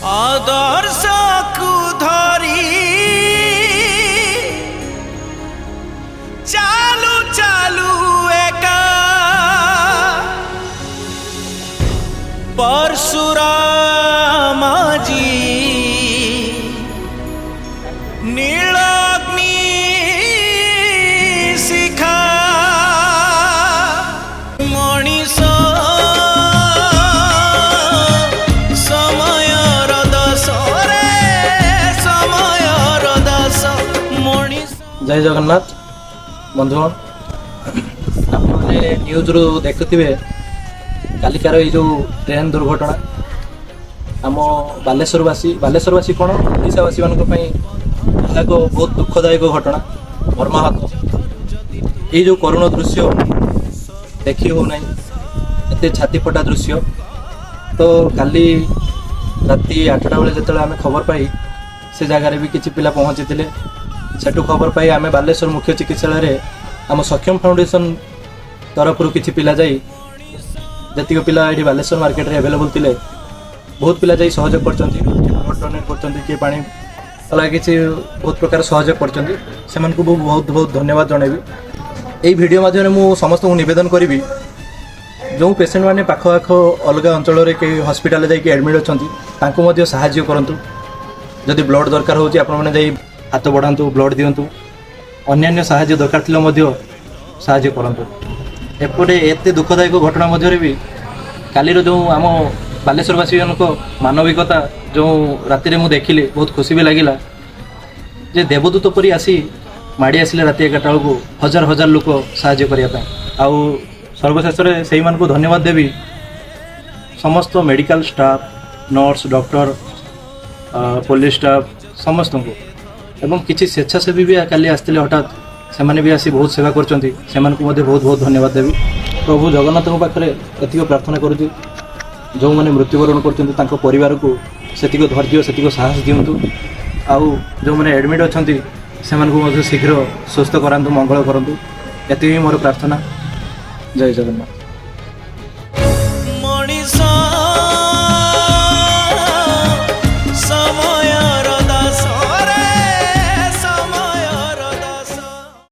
आदर्श को धरी चालू चालू एका परशुराम जी नीलाग्नि शिखा मणिष समयर दस रे समयर दस मणिष। जय जगन्नाथ बंधुगण आपने न्यूज रु देखुथिबे कालिकार ये जो ट्रेन दुर्घटना आम बालेश्वरवासी कौन ओडावासी मान बहुत दुखदायक घटना मर्माहत ये जो करुण दृश्य देखी हो ना एत छाती फटा दृश्य। तो काली राति 8टा बेले जो आम खबर पाई से जगार भी किसी पिला पहुँची थे सेठू खबर पाई आम बालेश्वर मुख्य चिकित्सालय आम सक्षम फाउंडेशन तरफ किसी पिला जाई जी पिला ये बालेश्वर मार्केट रे अवेलेबल थे बहुत पिला जाई सहयोग कर डोनेट कर किए पानी अलग किसी बहुत प्रकार सहयोग कर बहुत बहुत धन्यवाद जनइबी। यही वीडियो माध्यम मुझे समस्त निवेदन करी जो पेसेंट मैंने पाखपाख अलग अंचल कई हस्पिटाल जाकि एडमिट अच्छा साहाय्य करूँ जदि ब्लड दरकार हो हाथ बढ़ातु ब्लड दिंतु अन्य साहाय्य दरकार साहाय्य करूँ। एपटे एत दुखदायक घटना मध्य भी कालीर जो आम बालेश्वरवासी मानविकता जो राति में देखिली बहुत खुशी भी लगिला जे देवदूत परी आसी माड़ी आसिले राति 11टा बेलू हजार हजार लोक साहाय्य करने आउ सर्वशेष से धन्यवाद देवी समस्त medical staff nurse doctor police staff समस्त को एवं किसी स्वेच्छासेवी भी काली आसते हठात से भी आसी बहुत सेवा कर बहुत बहुत धन्यवाद देवी। प्रभु जगन्नाथ पाखे एति प्रार्थना करुँच जो मैंने मृत्युवरण कर परिवार को सेतिक धैर्य सेतिक साहस दिंतु आउ जो मैंने एडमिट अच्छा से शीघ्र सुस्थ करातु मंगल करूँ एति मोर प्रार्थना। जय जगन्नाथ।